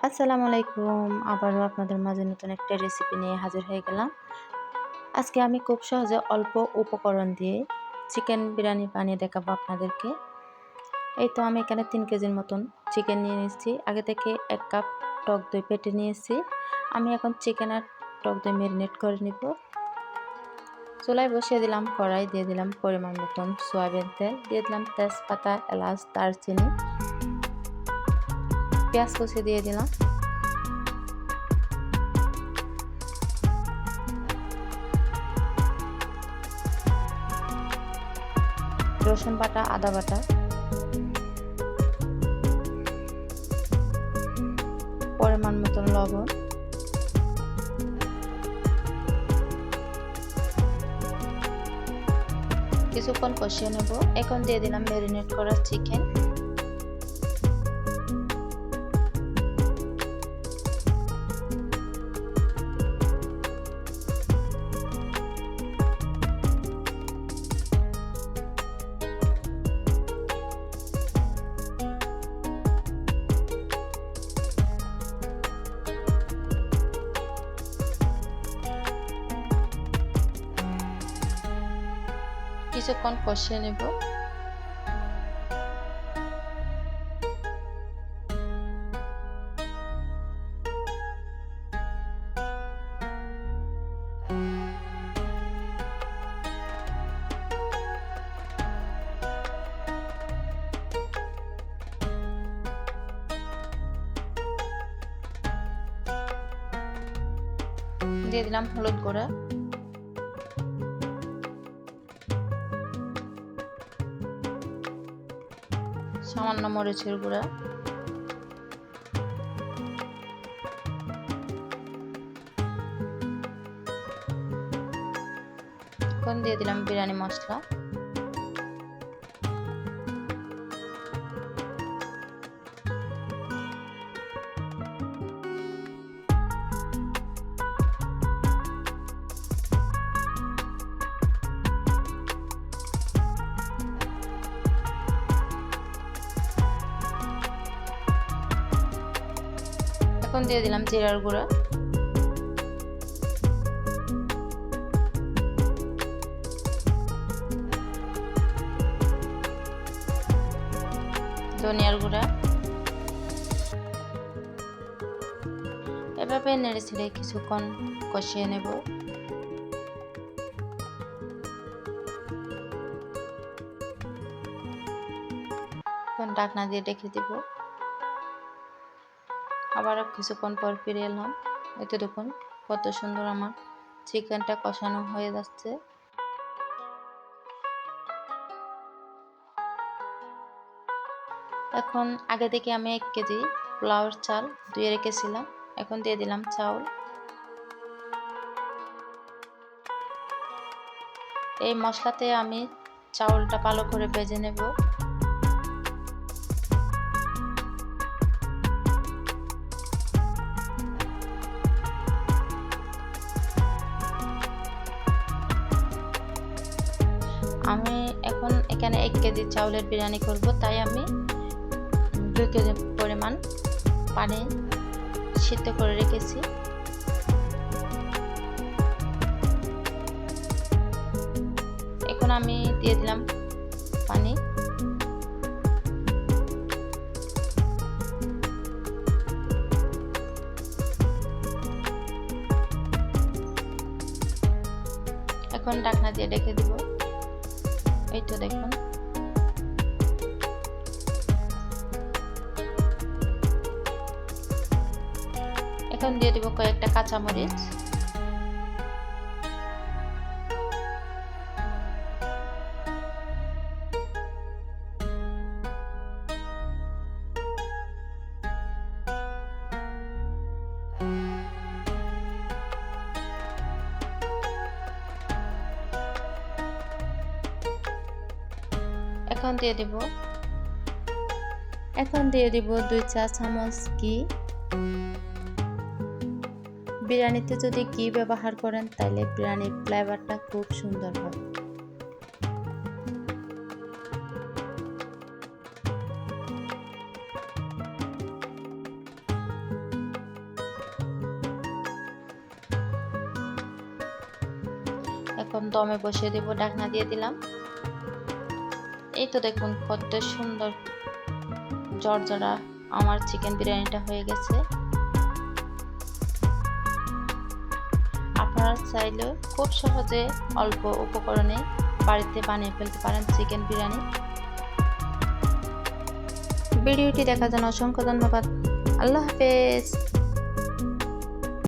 আসসালামু আলাইকুম। আবারও আপনাদের মাঝে নতুন একটা রেসিপি নিয়ে হাজির হয়ে গেলাম। আজকে আমি খুব সহজে অল্প উপকরণ দিয়ে চিকেন বিরিয়ানি বানিয়ে দেখাবো আপনাদেরকে। এই তো আমি এখানে 3 কেজির মতন চিকেন নিয়ে নিয়েছি। আগে থেকে 1 কাপ টক দই ফেটে নিয়েছি। আমি এখন চিকেন আর টক দই ম্যারিনেট করে নিব। চুলায় বসিয়ে দিলাম কড়াই, দিয়ে দিলাম পরিমাণ মতন সয়াবিন তেল, দিয়ে দিলাম তেজপাতা, এলাচ, দারচিনি, পেঁয়াজ কুচি দিয়ে দিলাম। রসুন বাটা, আদা বাটা, পরিমাণ মতন লবণ, কিছুক্ষণ কষিয়ে নেব। এখন দিয়ে দিলাম ম্যারিনেট করা চিকেন। কিছুক্ষণ কষিয়ে নেব। দিয়ে দিলাম হলুদ গুঁড়া, সামান্য মরিচের গুঁড়া, এখন দিয়ে দিলাম বিরিয়ানি মশলা, এখন দিয়ে দিলাম জিরার গুঁড়া, ধনিয়ার গুঁড়া। এভাবে নেড়ে ছেড়ে কিছুক্ষণ কষিয়ে নেব। এখন ঢাকনা দিয়ে রেখে দিব। আবারও কিছুক্ষণ পর ফিরে এলাম। এতে দেখুন কত সুন্দর আমার চিকেনটা কষানো হয়ে যাচ্ছে। এখন আগে থেকে আমি 1 কেজি পোলাওর চাল ধুয়ে রেখেছিলাম। এখন দিয়ে দিলাম চাউল। এই মশলাতে আমি চাউলটা ভালো করে ভেজে নেব। আমি এখন এখানে 1 কেজি চাউলের বিরিয়ানি করব, তাই আমি 2 কেজি পরিমাণ পানি সিদ্ধ করে রেখেছি। এখন আমি দিয়ে দিলাম পানি। এখন ঢাকনা দিয়ে ঢেকে দিব। এই তো দেখুন এখন দিয়ে দিব কয়েকটা কাঁচামরিচ, এখন দিয়ে দিব 2 চা চামচ ঘি। বিরিয়ানিতে যদি ঘি ব্যবহার করেন তাহলে বিরিয়ানির ফ্লেভারটা খুব সুন্দর হয়। এখন দমে বসিয়ে দেব, ঢাকনা দিয়ে দিলাম। এই তো দেখুন কত সুন্দর জর্জরা আমার চিকেন বিরিয়ানিটা হয়ে গেছে। আপনারা চাইলে খুব সহজে অল্প উপকরণে বাড়িতে বানিয়ে ফেলতে পারেন চিকেন বিরিয়ানি। ভিডিওটি দেখার জন্য অসংখ্য ধন্যবাদ। আল্লাহ হাফেজ।